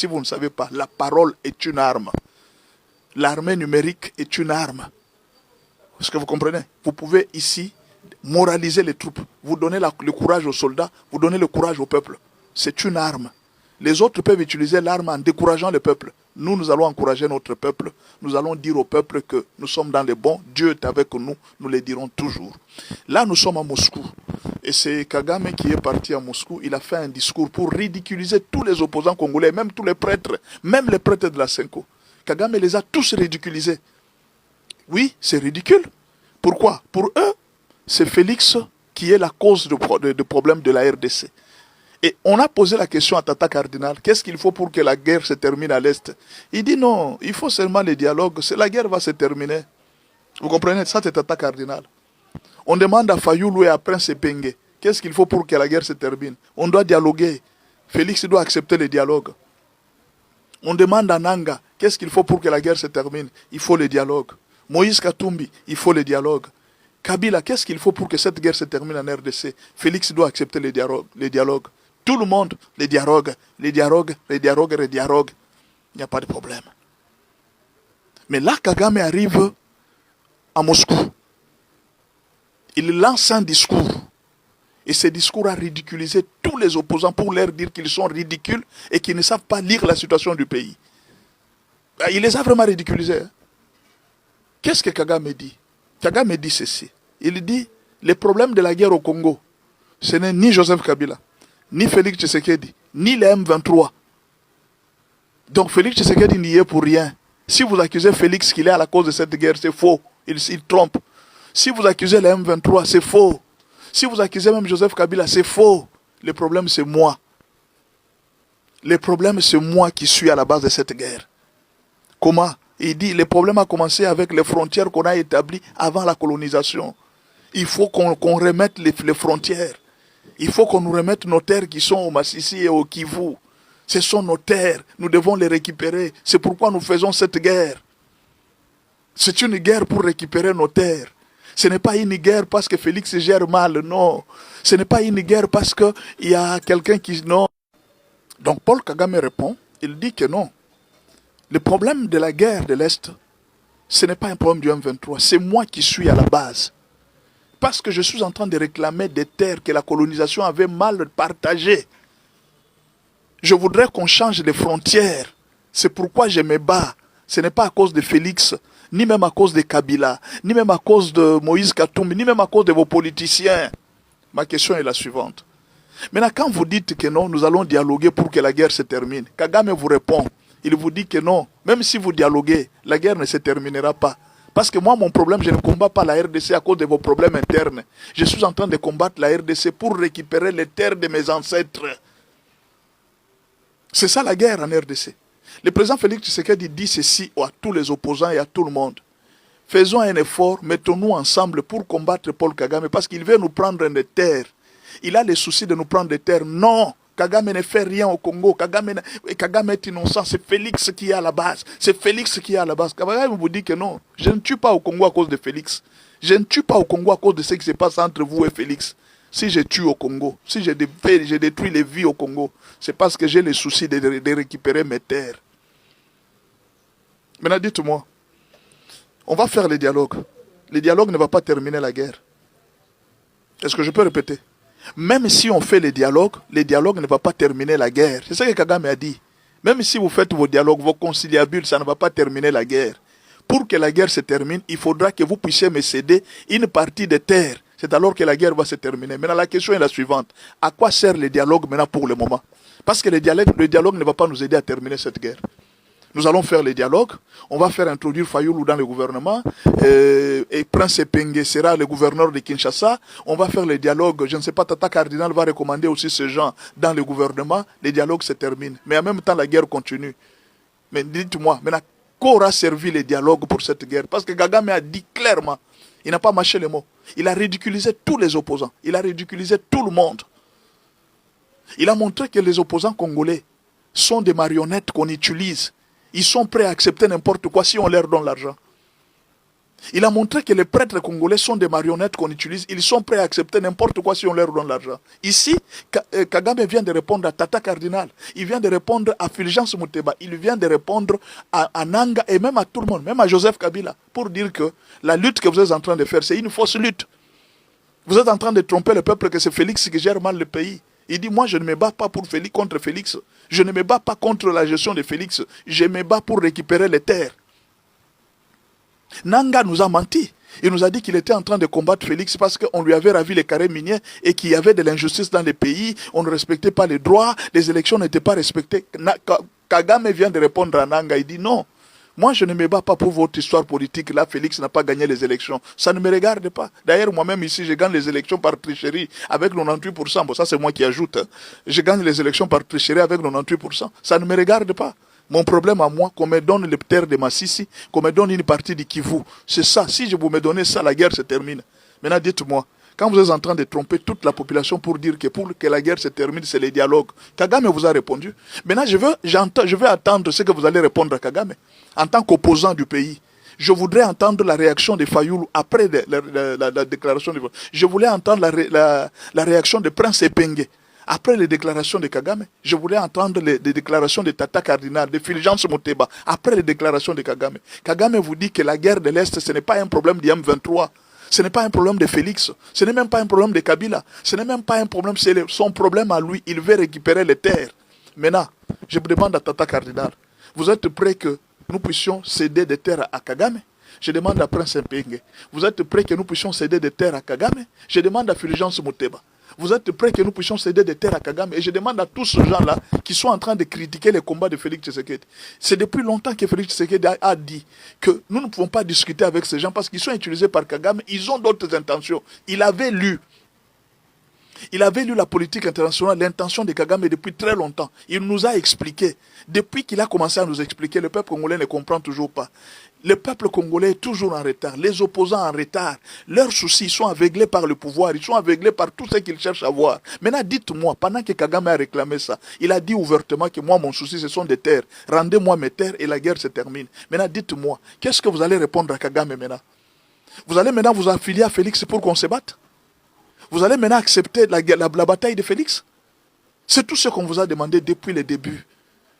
Si vous ne savez pas, la parole est une arme. L'armée numérique est une arme. Est-ce que vous comprenez? Vous pouvez ici moraliser les troupes. Vous donnez le courage aux soldats, vous donnez le courage au peuple. C'est une arme. Les autres peuvent utiliser l'arme en décourageant le peuple. Nous allons encourager notre peuple. Nous allons dire au peuple que nous sommes dans les bons. Dieu est avec nous. Nous le dirons toujours. Là, nous sommes à Moscou. Et c'est Kagame qui est parti à Moscou. Il a fait un discours pour ridiculiser tous les opposants congolais, même tous les prêtres, même les prêtres de la Senko. Kagame les a tous ridiculisés. Oui, c'est ridicule. Pourquoi? Pour eux, c'est Félix qui est la cause du problème de la RDC. Et on a posé la question à Tata Cardinal, qu'est-ce qu'il faut pour que la guerre se termine à l'Est? Il dit non, il faut seulement les dialogues, la guerre va se terminer. Vous comprenez? Ça, c'est Tata Cardinal. On demande à Fayoulou et à Prince Epenge, qu'est-ce qu'il faut pour que la guerre se termine? On doit dialoguer. Félix doit accepter les dialogues. On demande à Nanga, qu'est-ce qu'il faut pour que la guerre se termine? Il faut les dialogues. Moïse Katumbi, il faut les dialogues. Kabila, qu'est-ce qu'il faut pour que cette guerre se termine en RDC? Félix doit accepter les dialogues. Tout le monde, les dialogues. Il n'y a pas de problème. Mais là, Kagame arrive à Moscou. Il lance un discours. Et ce discours a ridiculisé tous les opposants pour leur dire qu'ils sont ridicules et qu'ils ne savent pas lire la situation du pays. Il les a vraiment ridiculisés. Hein? Qu'est-ce que Kagame dit? Kagame dit ceci. Il dit, les problèmes de la guerre au Congo, ce n'est ni Joseph Kabila, ni Félix Tshisekedi, ni les M23. Donc Félix Tshisekedi n'y est pour rien. Si vous accusez Félix qu'il est à la cause de cette guerre, c'est faux. Il trompe. Si vous accusez les M23, c'est faux. Si vous accusez même Joseph Kabila, c'est faux. Le problème, c'est moi. Le problème, c'est moi qui suis à la base de cette guerre. Comment? Il dit, le problème a commencé avec les frontières qu'on a établies avant la colonisation. Il faut qu'on remette les frontières. Il faut qu'on nous remette nos terres qui sont au Massissi et au Kivu. Ce sont nos terres. Nous devons les récupérer. C'est pourquoi nous faisons cette guerre. C'est une guerre pour récupérer nos terres. Ce n'est pas une guerre parce que Félix gère mal, non. Ce n'est pas une guerre parce qu'il y a quelqu'un qui... Non. Donc Paul Kagame répond, il dit que non. Le problème de la guerre de l'Est, ce n'est pas un problème du M23. C'est moi qui suis à la base. Parce que je suis en train de réclamer des terres que la colonisation avait mal partagées. Je voudrais qu'on change les frontières. C'est pourquoi je me bats. Ce n'est pas à cause de Félix, ni même à cause de Kabila, ni même à cause de Moïse Katumbi, ni même à cause de vos politiciens. Ma question est la suivante. Maintenant, quand vous dites que non, nous allons dialoguer pour que la guerre se termine, Kagame vous répond. Il vous dit que non, même si vous dialoguez, la guerre ne se terminera pas. Parce que moi, mon problème, je ne combats pas la RDC à cause de vos problèmes internes. Je suis en train de combattre la RDC pour récupérer les terres de mes ancêtres. C'est ça la guerre en RDC. Le président Félix Tshisekedi dit ceci à tous les opposants et à tout le monde. Faisons un effort, mettons-nous ensemble pour combattre Paul Kagame parce qu'il veut nous prendre des terres. Il a le souci de nous prendre des terres. Non, Kagame ne fait rien au Congo. Kagame est innocent. C'est Félix qui est à la base. C'est Félix qui est à la base. Kagame vous dit que non. Je ne tue pas au Congo à cause de Félix. Je ne tue pas au Congo à cause de ce qui se passe entre vous et Félix. Si je tue au Congo, si je détruis les vies au Congo, c'est parce que j'ai le souci de récupérer mes terres. Maintenant, dites-moi, on va faire les dialogues. Le dialogue ne va pas terminer la guerre. Est-ce que je peux répéter? Même si on fait les dialogues ne va pas terminer la guerre. C'est ça que Kagame a dit. Même si vous faites vos dialogues, vos conciliabules, ça ne va pas terminer la guerre. Pour que la guerre se termine, il faudra que vous puissiez me céder une partie des terres. C'est alors que la guerre va se terminer. Maintenant, la question est la suivante. À quoi sert le dialogue maintenant pour le moment? Parce que le dialogue ne va pas nous aider à terminer cette guerre. Nous allons faire les dialogues. On va faire introduire Fayoulou dans le gouvernement. Et Prince Epenge sera le gouverneur de Kinshasa. On va faire les dialogues. Je ne sais pas, Tata Cardinal va recommander aussi ce gens dans le gouvernement. Les dialogues se terminent. Mais en même temps, la guerre continue. Mais dites-moi, maintenant, qu'aura servi les dialogues pour cette guerre? Parce que Kagame a dit clairement, il n'a pas mâché les mots. Il a ridiculisé tous les opposants. Il a ridiculisé tout le monde. Il a montré que les opposants congolais sont des marionnettes qu'on utilise. Ils sont prêts à accepter n'importe quoi si on leur donne l'argent. Il a montré que les prêtres congolais sont des marionnettes qu'on utilise. Ils sont prêts à accepter n'importe quoi si on leur donne l'argent. Ici, Kagame vient de répondre à Tata Cardinal. Il vient de répondre à Fulgence Muteba. Il vient de répondre à Nanga et même à tout le monde, même à Joseph Kabila, pour dire que la lutte que vous êtes en train de faire, c'est une fausse lutte. Vous êtes en train de tromper le peuple que c'est Félix qui gère mal le pays. Il dit, moi je ne me bats pas pour Félix, contre Félix. Je ne me bats pas contre la gestion de Félix. Je me bats pour récupérer les terres. Nanga nous a menti. Il nous a dit qu'il était en train de combattre Félix parce qu'on lui avait ravi les carrés miniers et qu'il y avait de l'injustice dans les pays. On ne respectait pas les droits, les élections n'étaient pas respectées. Kagame vient de répondre à Nanga. Il dit non. Moi, je ne me bats pas pour votre histoire politique. Là, Félix n'a pas gagné les élections. Ça ne me regarde pas. D'ailleurs, moi-même ici, je gagne les élections par tricherie avec 98%. Bon, ça, c'est moi qui ajoute. Hein. Je gagne les élections par tricherie avec 98%. Ça ne me regarde pas. Mon problème à moi, qu'on me donne les terres de Massissi, qu'on me donne une partie du Kivu. C'est ça. Si je vous me donnez ça, la guerre se termine. Maintenant, dites-moi, quand vous êtes en train de tromper toute la population pour dire que pour que la guerre se termine, c'est les dialogues, Kagame vous a répondu. Maintenant, je veux attendre ce que vous allez répondre à Kagame. En tant qu'opposant du pays, je voudrais entendre la réaction de Fayoulou après la déclaration de... Je voulais entendre la réaction de Prince Epenge. Après les déclarations de Kagame, je voulais entendre les déclarations de Tata Cardinal, de Fulgence Muteba, après les déclarations de Kagame. Kagame vous dit que la guerre de l'Est, ce n'est pas un problème du M23, ce n'est pas un problème de Félix, ce n'est même pas un problème de Kabila, ce n'est même pas un problème, c'est son problème à lui, il veut récupérer les terres. Maintenant, je vous demande à Tata Cardinal, vous êtes prêt que nous puissions céder des terres à Kagame? Je demande à Prince Mpenge, vous êtes prêt que nous puissions céder des terres à Kagame? Je demande à Fulgence Muteba. Vous êtes prêts que nous puissions céder des terres à Kagame? Et je demande à tous ces gens-là qui sont en train de critiquer les combats de Félix Tshisekedi. C'est depuis longtemps que Félix Tshisekedi a dit que nous ne pouvons pas discuter avec ces gens parce qu'ils sont utilisés par Kagame. Ils ont d'autres intentions. Il avait lu la politique internationale, l'intention de Kagame depuis très longtemps. Il nous a expliqué. Depuis qu'il a commencé à nous expliquer, le peuple congolais ne comprend toujours pas. Le peuple congolais est toujours en retard. Les opposants en retard. Leurs soucis, ils sont aveuglés par le pouvoir. Ils sont aveuglés par tout ce qu'ils cherchent à voir. Maintenant, dites-moi, pendant que Kagame a réclamé ça, il a dit ouvertement que moi, mon souci, ce sont des terres. Rendez-moi mes terres et la guerre se termine. Maintenant, dites-moi, qu'est-ce que vous allez répondre à Kagame maintenant? Vous allez maintenant vous affilier à Félix pour qu'on se batte? Vous allez maintenant accepter la bataille de Félix? C'est tout ce qu'on vous a demandé depuis le début.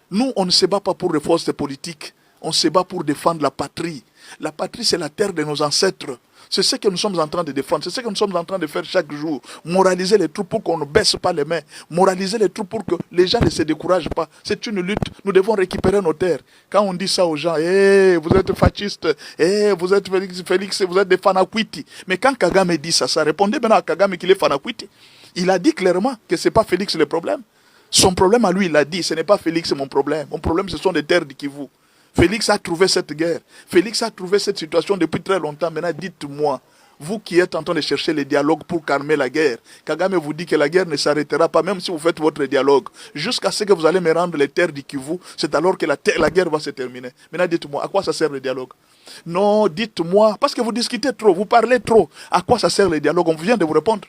Nous, on ne se bat pas pour les forces politiques. On se bat pour défendre la patrie. La patrie, c'est la terre de nos ancêtres. C'est ce que nous sommes en train de défendre. C'est ce que nous sommes en train de faire chaque jour. Moraliser les troupes pour qu'on ne baisse pas les mains. Moraliser les troupes pour que les gens ne se découragent pas. C'est une lutte. Nous devons récupérer nos terres. Quand on dit ça aux gens, hey, vous êtes fascistes, hey, vous êtes Félix, vous êtes des Fanakwiti. Mais quand Kagame dit ça, ça répondait maintenant à Kagame qu'il est Fanakwiti. Il a dit clairement que ce n'est pas Félix le problème. Son problème à lui, il a dit, ce n'est pas Félix mon problème. Mon problème, ce sont des terres du Kivu. Félix a trouvé cette guerre. Félix a trouvé cette situation depuis très longtemps. Maintenant, dites-moi, vous qui êtes en train de chercher les dialogues pour calmer la guerre, Kagame vous dit que la guerre ne s'arrêtera pas, même si vous faites votre dialogue. Jusqu'à ce que vous allez me rendre les terres du Kivu, c'est alors que la guerre va se terminer. Maintenant, dites-moi, à quoi ça sert le dialogue? Non, dites-moi, parce que vous discutez trop, vous parlez trop. À quoi ça sert le dialogue? On vient de vous répondre.